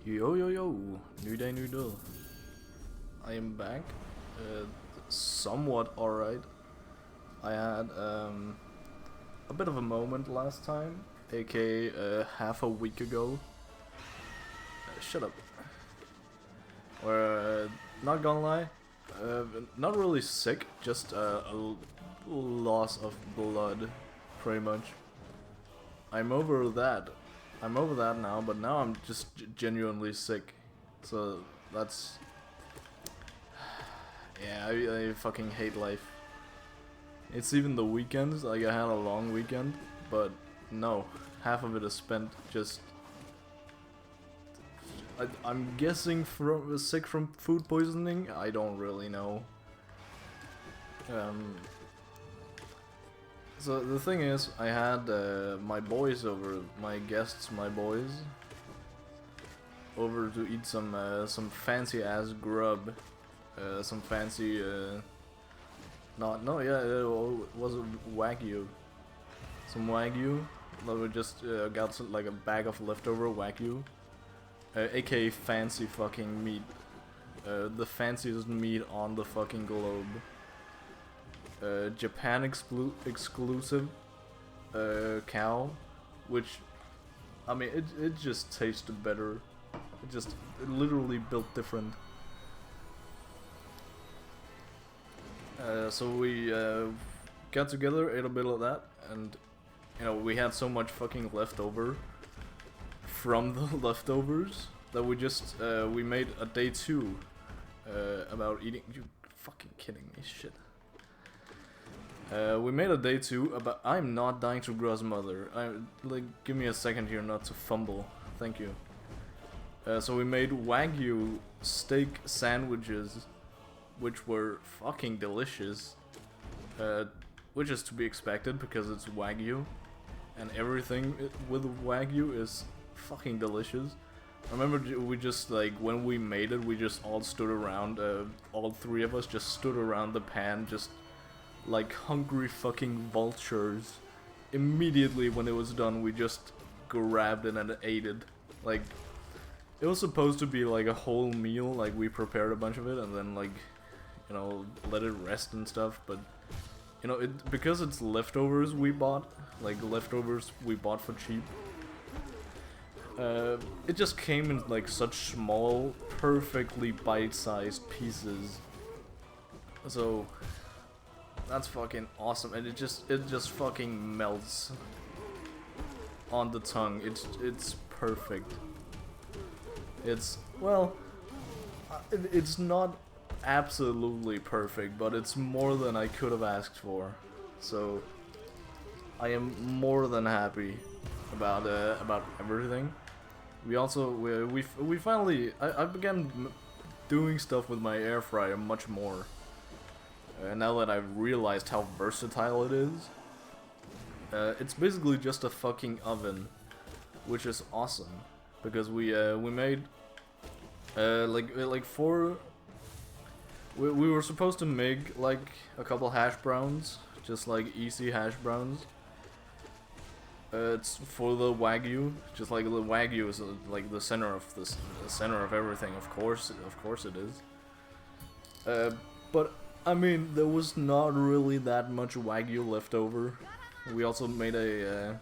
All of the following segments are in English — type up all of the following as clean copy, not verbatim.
Yo yo yo, new day, new day. I am back. Somewhat alright. I had a bit of a moment last time, aka half a week ago. Shut up. Where, not gonna lie, not really sick, just a loss of blood, pretty much. I'm over that. I'm over that now, but now I'm just genuinely sick. So that's... yeah, I fucking hate life. It's even the weekends, like I had a long weekend, but no, half of it is spent just... I'm guessing sick from food poisoning. I don't really know. So the thing is, I had my boys over, my guests, my boys, over to eat some fancy ass grub, some fancy it was wagyu, some wagyu. That we just got some, like a bag of leftover wagyu, aka fancy fucking meat, the fanciest meat on the fucking globe. Japan exclusive cow, which, I mean, it just tasted better. It literally built different. So we got together, ate a bit of that, and you know, we had so much fucking leftover from the leftovers that we just we made a day 2 about eating. You fucking kidding me? Shit. We made a day 2 about... I'm not dying to Gross Mother. Like, give me a second here not to fumble. Thank you. So we made Wagyu steak sandwiches, which were fucking delicious. Which is to be expected because it's Wagyu. And everything with Wagyu is fucking delicious. I remember we just, like, when we made it, we just all stood around, all 3 of us just stood around the pan, just... like hungry fucking vultures. Immediately when it was done, we just grabbed it and ate it. Like, it was supposed to be like a whole meal, like we prepared a bunch of it and then, like, you know, let it rest and stuff, but you know, because it's leftovers we bought, like leftovers we bought for cheap, it just came in like such small, perfectly bite-sized pieces. So that's fucking awesome, and it just fucking melts on the tongue. It's perfect. It's, well, it's not absolutely perfect, but it's more than I could have asked for. So I am more than happy about everything. We also we finally I began doing stuff with my air fryer much more. Now that I've realized how versatile it is, it's basically just a fucking oven, which is awesome, because we made like 4. We were supposed to make like a couple hash browns, just like easy hash browns. It's for the Wagyu, just like the Wagyu is like the center of the center of everything. Of course it is. But I mean, there was not really that much Wagyu left over. We also made a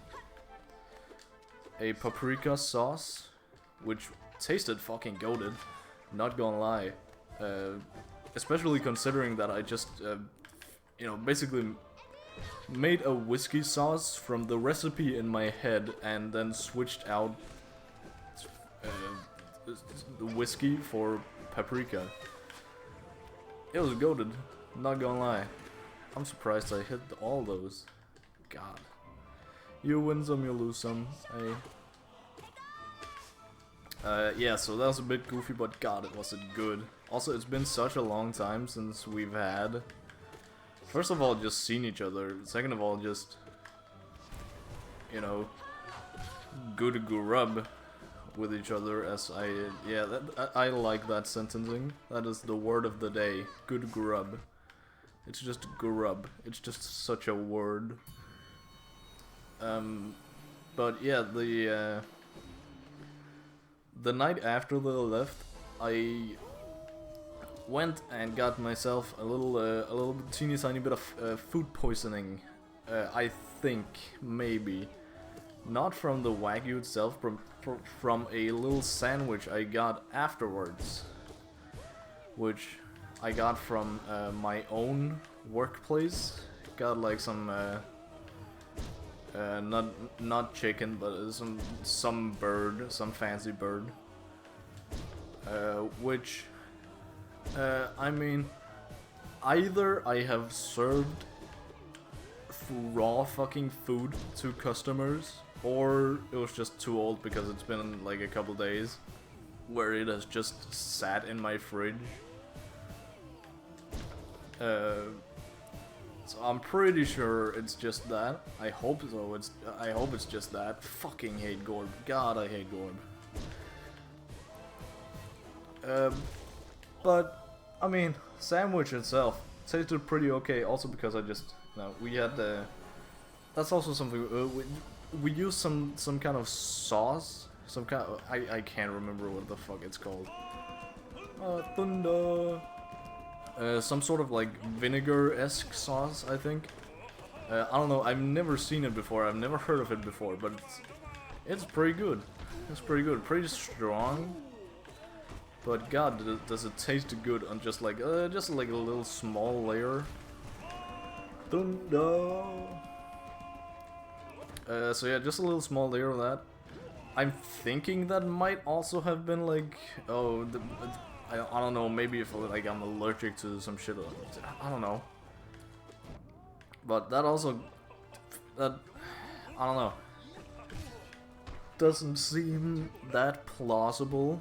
paprika sauce, which tasted fucking goated, not gonna lie. Especially considering that I just, you know, basically made a whiskey sauce from the recipe in my head and then switched out the whiskey for paprika. It was goated. Not gonna lie. I'm surprised I hit all those. God. You win some, you lose some. Yeah, so that was a bit goofy, but god, it was good. Also, it's been such a long time since we've had... First of all, just seen each other. Second of all, just... you know... good grub with each other, as I... yeah, I like that sentencing. That is the word of the day. Good grub. It's just grub. It's just such a word. But yeah, the night after they left, I went and got myself a little teeny tiny bit of food poisoning. I think maybe not from the wagyu itself, from a little sandwich I got afterwards, which I got from my own workplace. Got like some not chicken, but some bird, some fancy bird, which I mean, either I have served raw fucking food to customers, or it was just too old because it's been like a couple days where it has just sat in my fridge. So I'm pretty sure it's just that. I hope so. I hope it's just that. Fucking hate Gorb. God, I hate Gorb. But I mean, sandwich itself tasted pretty okay. Also because I just we had that's also something we used some kind of sauce. Some kind of, I can't remember what the fuck it's called. Thunder. Some sort of like vinegar-esque sauce, I think. I don't know, I've never seen it before, I've never heard of it before, but it's pretty good. It's pretty good, pretty strong. But god, does it taste good on just like a little small layer. Thunder. So yeah, just a little small layer of that. I'm thinking that might also have been like, I don't know, maybe if like I'm allergic to some shit, I don't know. But that also, I don't know, doesn't seem that plausible,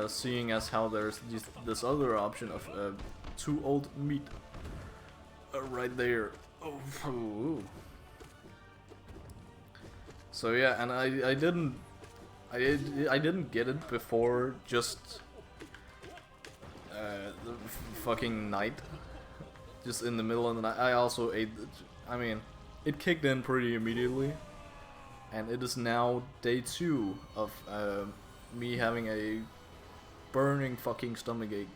seeing as how there's this other option of too old meat right there. Oh. So yeah, and I didn't get it before just the fucking night, just in the middle of the night. I also ate, I mean, it kicked in pretty immediately, and it is now day 2 of me having a burning fucking stomachache.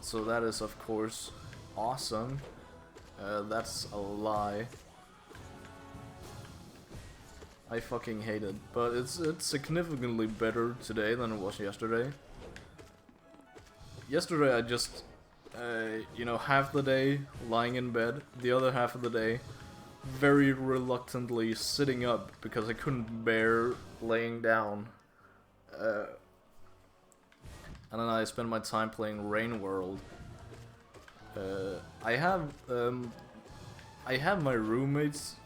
So that is of course awesome. That's a lie. I fucking hate it, but it's significantly better today than it was yesterday. Yesterday I just, you know, half the day lying in bed, the other half of the day very reluctantly sitting up because I couldn't bear laying down. And then I spent my time playing Rain World. I have my roommate's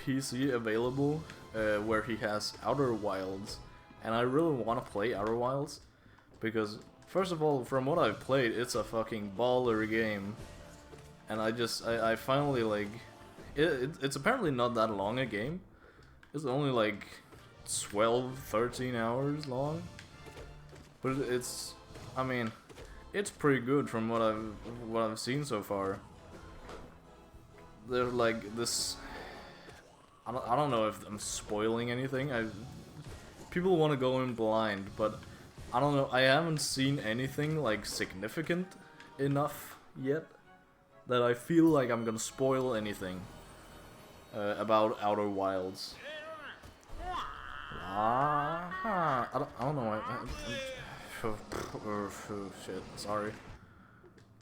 PC available, where he has Outer Wilds, and I really want to play Outer Wilds because, first of all, from what I've played, it's a fucking baller game, and I finally like it's apparently not that long a game. It's only like 12-13 hours long, but it's, I mean, it's pretty good from what I've seen so far. There's like this, I don't know if I'm spoiling anything. People want to go in blind, but I don't know. I haven't seen anything like significant enough yet that I feel like I'm gonna spoil anything about Outer Wilds. I don't know. Shit. Sorry.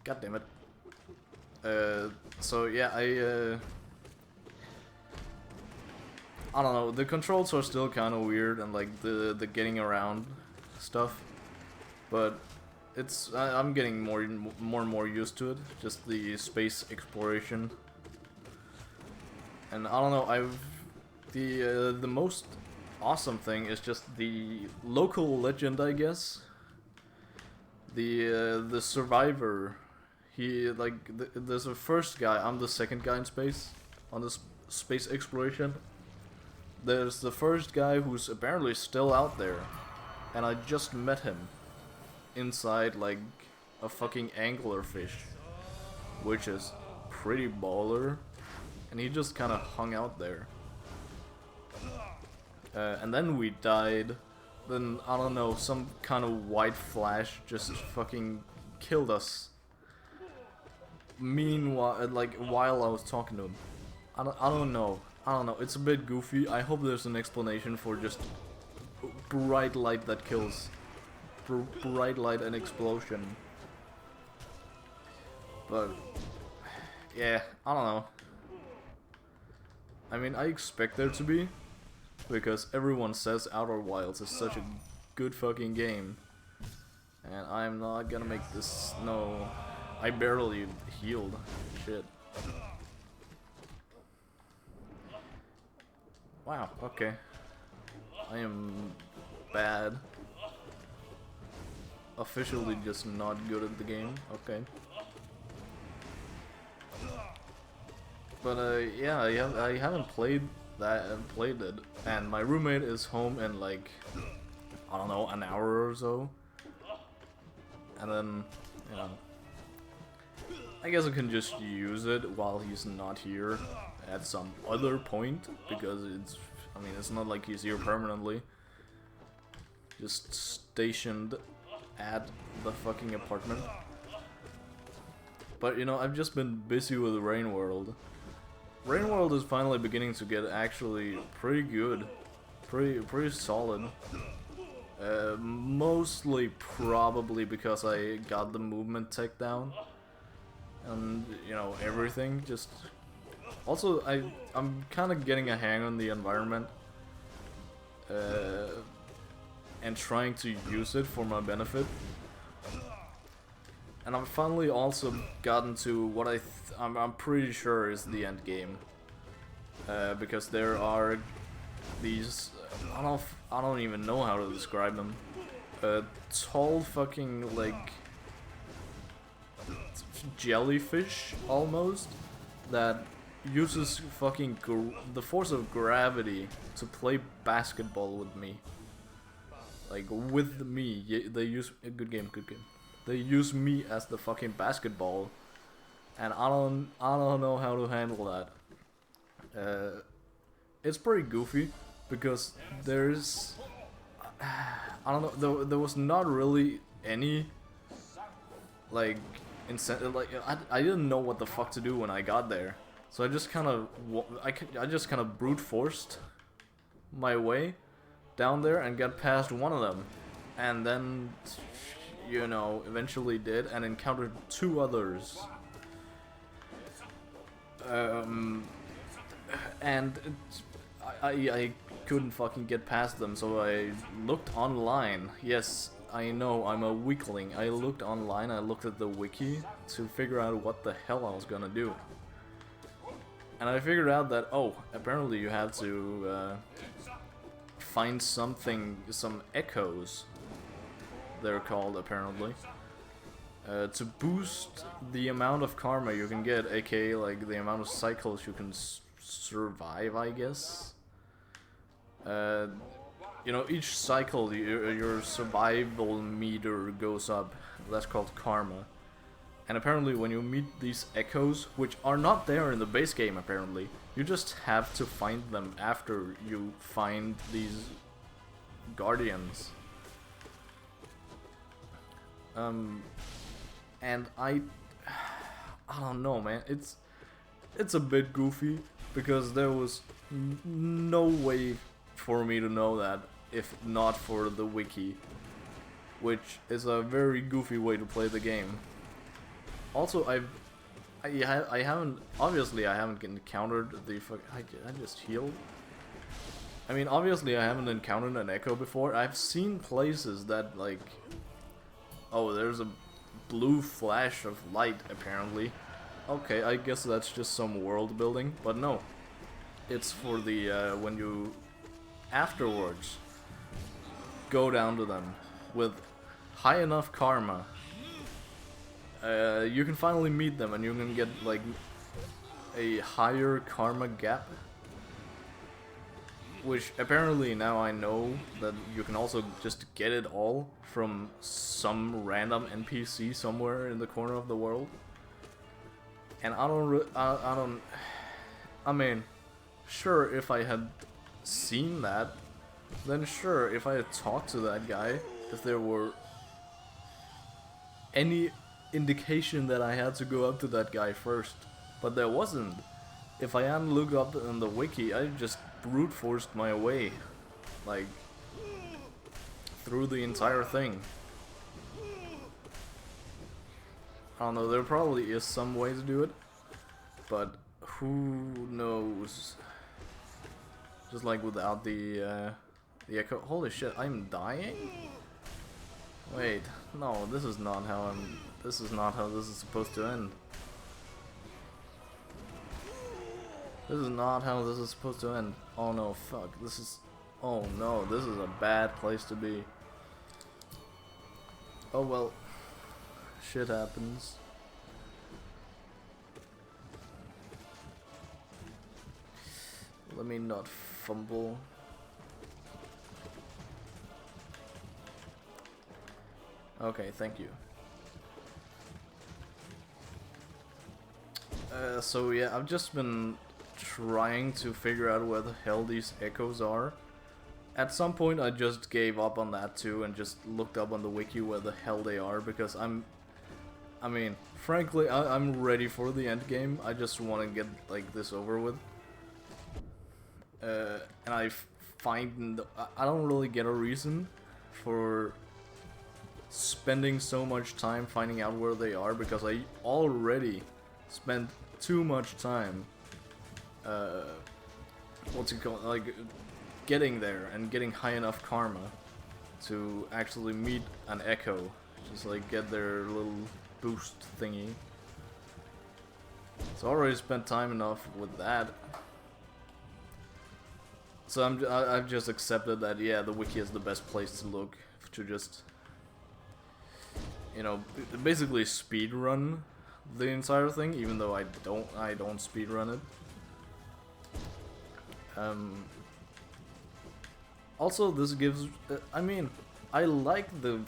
God damn it. So yeah, I don't know, the controls are still kind of weird, and like the getting around stuff, but it's, I'm getting more and more used to it, just the space exploration. And I don't know, the most awesome thing is just the local legend, I guess. The survivor, he, like, there's a first guy, I'm the second guy in space, on this space exploration. There's the first guy who's apparently still out there, and I just met him inside, like, a fucking anglerfish, which is pretty baller, and he just kind of hung out there. And then we died. Then, I don't know, some kind of white flash just fucking killed us. Meanwhile, like, while I was talking to him. I don't know. I don't know. It's a bit goofy. I hope there's an explanation for just bright light that kills. Bright light and explosion. But, yeah, I don't know. I mean, I expect there to be, because everyone says Outer Wilds is such a good fucking game. And I'm not gonna make this, no, I barely healed, shit. Wow, okay. I am bad. Officially just not good at the game, okay. But yeah, I haven't played that and played it, and my roommate is home in like, I don't know, an hour or so. And then, you know, I guess I can just use it while he's not here at some other point, because it's, I mean, it's not like he's here permanently. Just stationed at the fucking apartment. But, you know, I've just been busy with Rain World. Rain World is finally beginning to get actually pretty good. Pretty solid. Mostly probably because I got the movement tech down. And, you know, everything just... Also, I'm kind of getting a hang on the environment. And trying to use it for my benefit. And I've finally also gotten to what I'm pretty sure is the end game. Because there are these... I don't even know how to describe them. Tall fucking, like... jellyfish, almost, that uses fucking the force of gravity to play basketball with me. Like, with me. They use... Good game, good game. They use me as the fucking basketball, and I don't know how to handle that. It's pretty goofy because there's, I don't know, there was not really any like incentive. Like I didn't know what the fuck to do when I got there, so I just kind of brute forced my way down there and got past one of them, and then, you know, eventually did and encountered two others. And I couldn't fucking get past them, so I looked online. Yes, I know, I'm a weakling. I looked online, I looked at the wiki to figure out what the hell I was gonna do. And I figured out that, oh, apparently you have to find something, some echoes, they're called apparently, to boost the amount of karma you can get, aka like the amount of cycles you can survive, I guess. You know, each cycle your survival meter goes up. That's called karma. And apparently when you meet these echoes, which are not there in the base game apparently, you just have to find them after you find these guardians. And I don't know, man. It's a bit goofy because there was no way for me to know that if not for the wiki, which is a very goofy way to play the game. Also, I haven't, obviously I haven't encountered the I just healed. I mean, obviously I haven't encountered an echo before. I've seen places that, like, oh, there's a blue flash of light apparently. Okay, I guess that's just some world building, but no. It's for the, when you afterwards go down to them with high enough karma, you can finally meet them and you can get like a higher karma gap, which apparently now I know that you can also just get it all from some random NPC somewhere in the corner of the world. And I mean, sure, if I had seen that, then sure, if I had talked to that guy, if there were any indication that I had to go up to that guy first, but there wasn't. If I hadn't looked up in the wiki, I just brute forced my way, like, through the entire thing. I don't know, there probably is some way to do it, but who knows? Just like without the echo. Holy shit, I'm dying? Wait, no, this is not how this is not how this is supposed to end. This is not how this is supposed to end. Oh no, fuck, this is... Oh no, this is a bad place to be. Oh well. Shit happens. Let me not fumble. Okay, thank you. So yeah, I've just been trying to figure out where the hell these echoes are. At some point I just gave up on that too and just looked up on the wiki where the hell they are, because I mean, frankly, I'm ready for the end game. I just want to get like this over with. And I don't really get a reason for spending so much time finding out where they are, because I already spent too much time like getting there and getting high enough karma to actually meet an echo, just like get their little boost thingy. So I already spent time enough with that. So I've just accepted that, yeah, the wiki is the best place to look to just, you know, basically speed run the entire thing, even though I don't speed run it. Also, this gives, I mean, I like the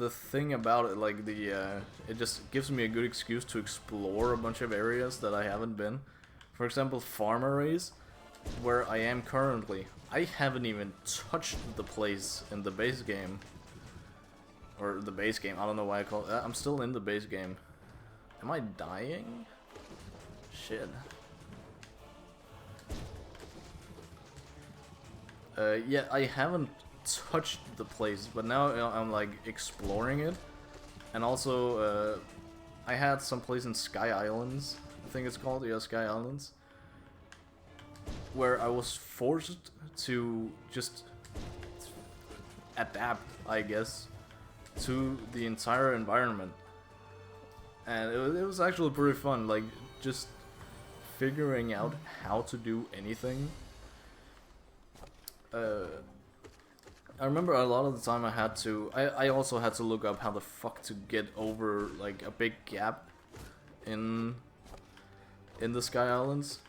thing about it, like it just gives me a good excuse to explore a bunch of areas that I haven't been. For example, farm arrays, where I am currently. I haven't even touched the place in the base game. Or the base game, I don't know why I call it. I'm still in the base game. Am I dying? Shit. Yeah, I haven't touched the place, but now I'm like exploring it. And also, I had some place in Sky Islands, I think it's called, yeah, Sky Islands, where I was forced to just adapt, I guess, to the entire environment. And it was actually pretty fun, like, just figuring out how to do anything. I remember a lot of the time I also had to look up how the fuck to get over, like, a big gap in the Sky Islands.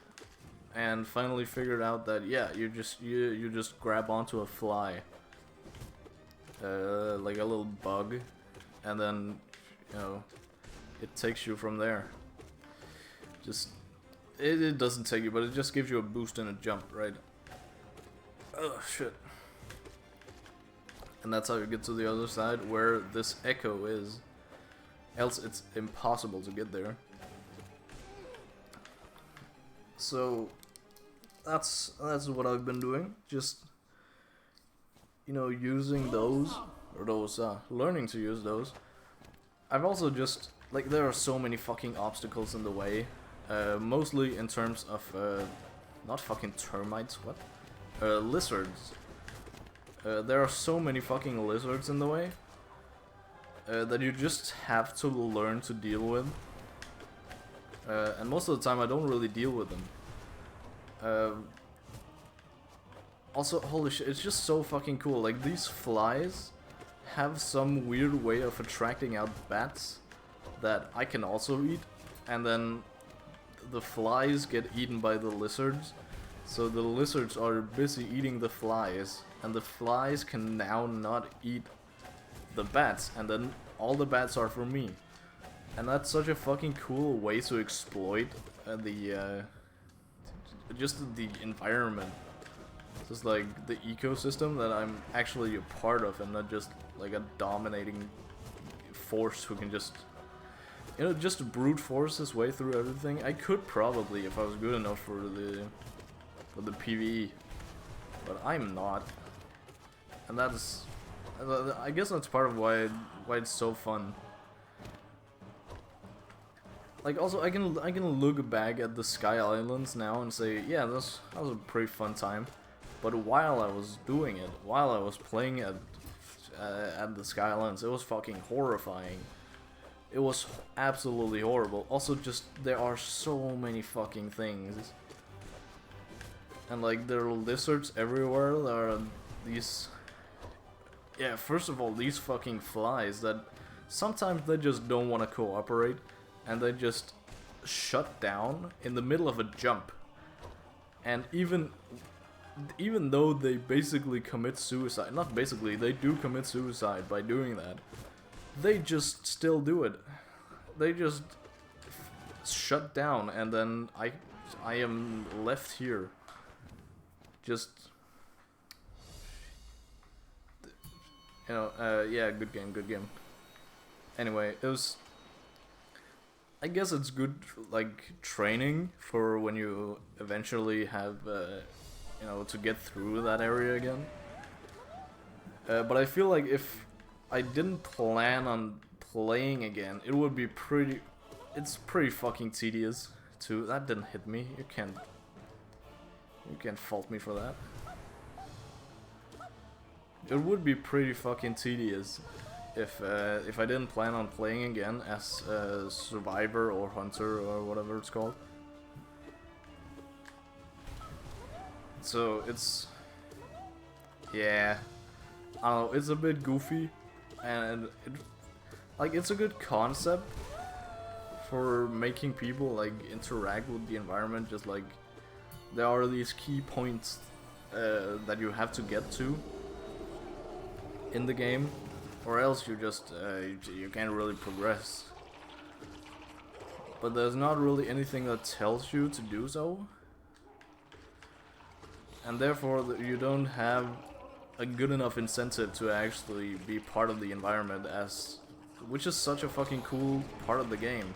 And finally figured out that, yeah, you just grab onto a fly, like a little bug, and then, you know, it takes you from there. Just, it doesn't take you, but it just gives you a boost and a jump, right? Oh shit. And that's how you get to the other side, where this echo is. Else it's impossible to get there. So that's what I've been doing, just, you know, using those, or learning to use those. I've also just, like, there are so many fucking obstacles in the way, mostly in terms of, not fucking termites, what? Lizards. There are so many fucking lizards in the way, that you just have to learn to deal with. And most of the time I don't really deal with them. Also, holy shit, it's just so fucking cool. Like, these flies have some weird way of attracting out bats that I can also eat, and then the flies get eaten by the lizards. So the lizards are busy eating the flies, and the flies can now not eat the bats, and then all the bats are for me. And that's such a fucking cool way to exploit just the environment. Just like the ecosystem that I'm actually a part of and not just like a dominating force who can just, you know, just brute force his way through everything. I could probably if I was good enough for the PvE, but I'm not. And that's, I guess that's part of why it's so fun. Like also I can look back at the Sky Islands now and say, yeah, that was a pretty fun time. But while I was doing it, while I was playing at the Sky Islands, it was fucking horrifying. It was absolutely horrible. Also, just there are so many fucking things, and like there are lizards everywhere. There are these, yeah. First of all, these fucking flies that sometimes they just don't want to cooperate, and they just shut down in the middle of a jump, and even though they basically commit suicide, not basically, they do commit suicide by doing that, they just still do it. They just shut down, and then I am left here. Just, you know, yeah, good game. Anyway, it was, I guess it's good, like, training for when you eventually have, you know, to get through that area again. But I feel like if I didn't plan on playing again, it would be it's pretty fucking tedious too. That didn't hit me. You can't fault me for that. It would be pretty fucking tedious if I didn't plan on playing again as a survivor or hunter or whatever it's called. So it's, yeah, I don't know, it's a bit goofy, and it's a good concept for making people like interact with the environment. Just like there are these key points that you have to get to in the game, or else you just you can't really progress. But there's not really anything that tells you to do so. And therefore, you don't have a good enough incentive to actually be part of the environment, which is such a fucking cool part of the game.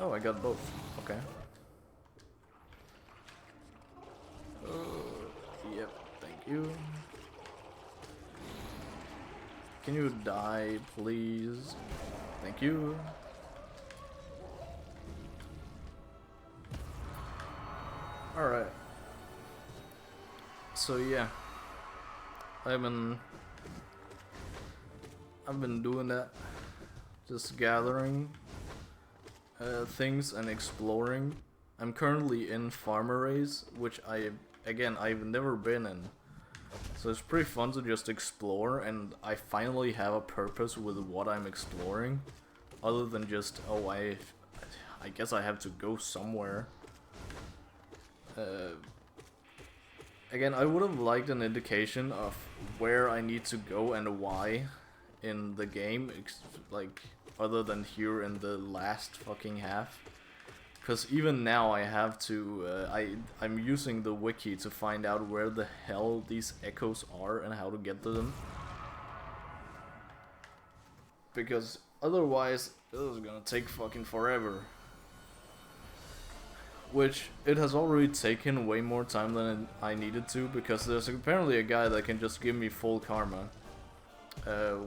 Oh, I got both. Okay. Yep, thank you. Can you die, please? Thank you. Alright. So yeah. I've been doing that. Just gathering things and exploring. I'm currently in Farmer Race, which I've never been in. So it's pretty fun to just explore, and I finally have a purpose with what I'm exploring. Other than just, oh, I guess I have to go somewhere. Again, I would have liked an indication of where I need to go and why in the game, like, other than here in the last fucking half. Because even now I have to, I'm using the wiki to find out where the hell these echoes are and how to get to them. Because otherwise, this is gonna take fucking forever. Which, it has already taken way more time than I needed to, because there's apparently a guy that can just give me full karma.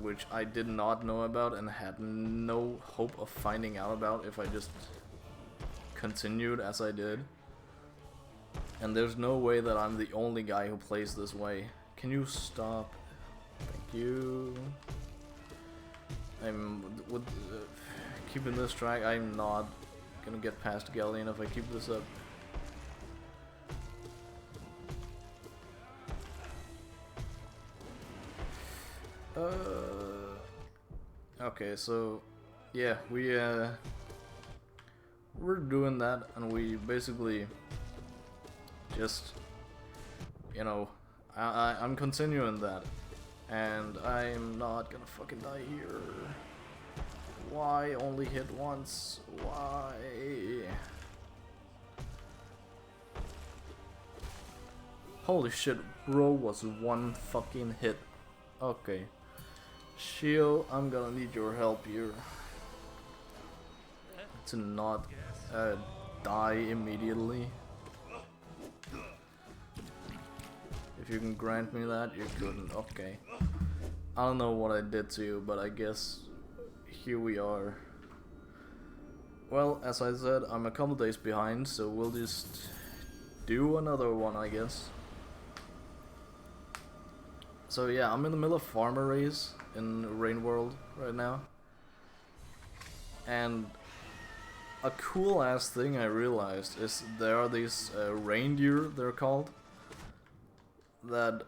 Which I did not know about and had no hope of finding out about if I just continued as I did. And there's no way that I'm the only guy who plays this way. Can you stop? Thank you. I'm with keeping this track. I'm not gonna get past Galleon if I keep this up. Okay, so yeah, we're doing that, and we basically just, you know, I'm continuing that, and I'm not gonna fucking die here. Why only hit once? Why? Holy shit, bro was one fucking hit. Okay. Shio, I'm gonna need your help here. To not die immediately. If you can grant me that, you couldn't. Okay. I don't know what I did to you, but I guess here we are. Well, as I said, I'm a couple days behind, so we'll just do another one, I guess. So yeah, I'm in the middle of farmer race in Rain World right now. And a cool ass thing I realized is there are these reindeer, they're called, that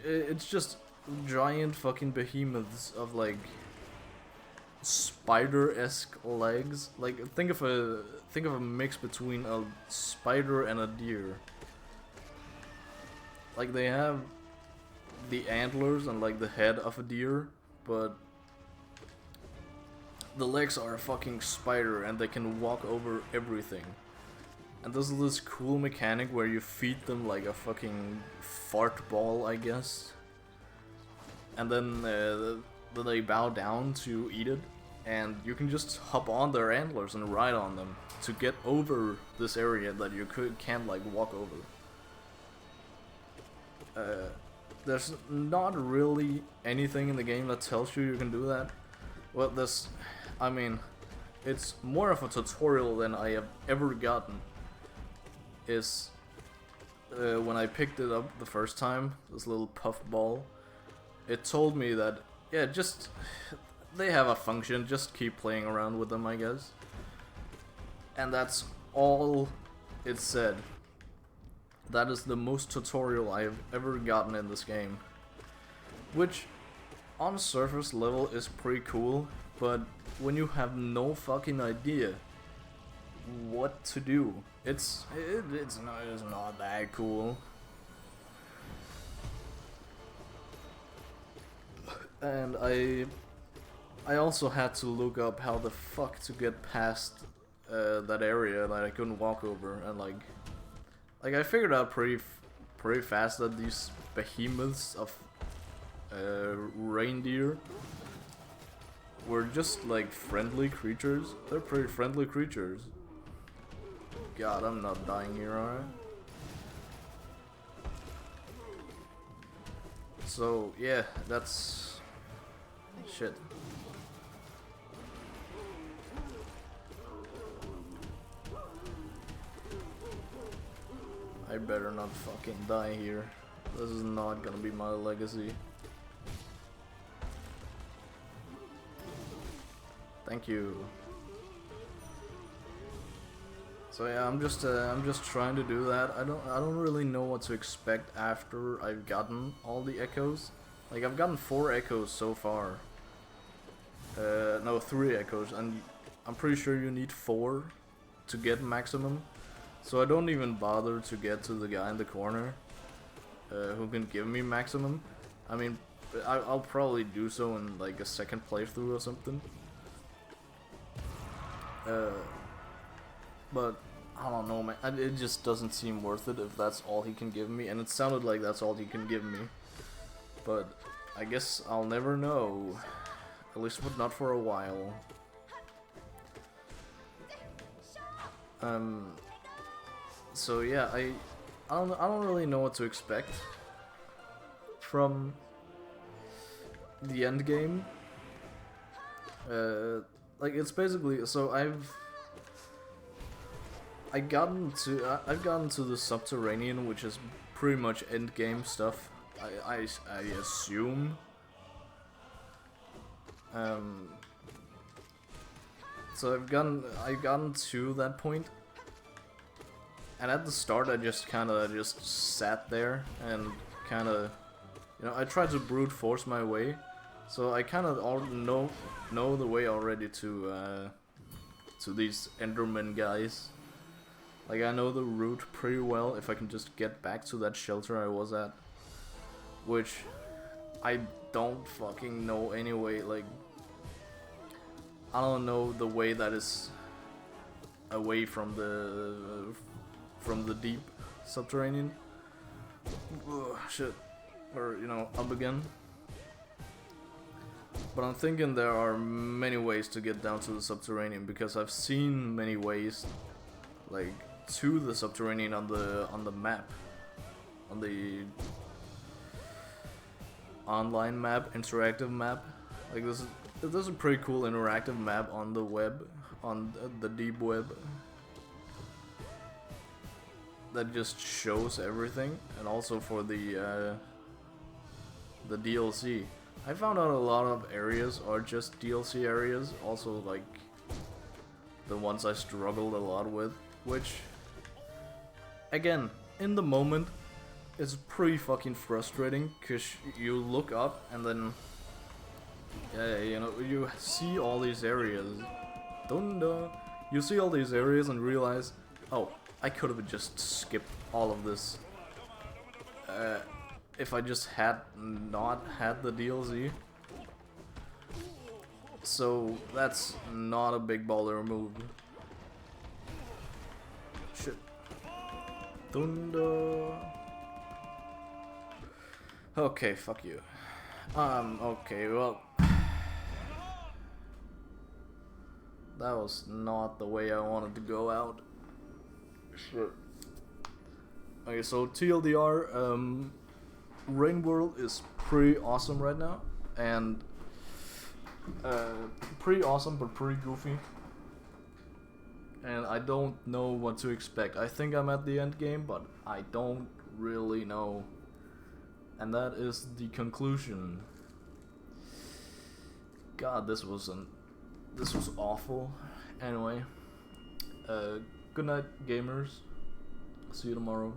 it's just giant fucking behemoths of like spider-esque legs. Like think of a mix between a spider and a deer. Like they have the antlers and like the head of a deer, but the legs are a fucking spider and they can walk over everything. And this is this cool mechanic where you feed them like a fucking fart ball, I guess. And then they bow down to eat it. And you can just hop on their antlers and ride on them to get over this area that you can't like walk over. There's not really anything in the game that tells you can do that. Well, I mean, it's more of a tutorial than I have ever gotten. Is when I picked it up the first time, this little puff ball, it told me that, yeah, just, they have a function, just keep playing around with them, I guess. And that's all it said. That is the most tutorial I have ever gotten in this game. Which, on surface level, is pretty cool, but when you have no fucking idea what to do, it's not that cool. And I also had to look up how the fuck to get past that area that I couldn't walk over, and like I figured out pretty fast that these behemoths of reindeer were just like friendly creatures. They're pretty friendly creatures. God, I'm not dying here, alright? So, yeah, that's... shit. I better not fucking die here. This is not gonna be my legacy. Thank you. So yeah, I'm just trying to do that. I don't really know what to expect after I've gotten all the echoes. Like I've gotten 4 echoes so far. No, 3 echoes, and I'm pretty sure you need 4 to get maximum. So I don't even bother to get to the guy in the corner who can give me maximum. I mean, I'll probably do so in like a second playthrough or something. But I don't know, man. It just doesn't seem worth it if that's all he can give me, and it sounded like that's all he can give me. But I guess I'll never know. At least not for a while. So yeah, I don't really know what to expect from the end game. Like it's basically, so I've gotten to the subterranean, which is pretty much end game stuff. I assume. So I've gotten to that point, and at the start I just sat there and I tried to brute force my way. So I know the way already to these Enderman guys. Like I know the route pretty well if I can just get back to that shelter I was at, which I don't fucking know anyway. Like I don't know the way that is away from the deep subterranean. Shit. Or, you know, up again. But I'm thinking there are many ways to get down to the subterranean, because I've seen many ways, like, to the subterranean on the map, on the online map, interactive map. Like, there's a pretty cool interactive map on the web, on the deep web, that just shows everything, and also for the DLC. I found out a lot of areas are just DLC areas, also like the ones I struggled a lot with, which, again, in the moment, is pretty fucking frustrating, cause you look up and then, you know, you see all these areas, you see all these areas and realize, oh, I could have just skipped all of this. If I just had not had the DLC. So that's not a big baller move. Shit. Thunder. Okay, fuck you. Okay, well, that was not the way I wanted to go out. Shit. Okay, so TLDR, Rain World is pretty awesome right now, and pretty awesome but pretty goofy, and I don't know what to expect. I think I'm at the end game, but I don't really know, and that is the conclusion. God, this was awful. Anyway, good night, gamers. See you tomorrow.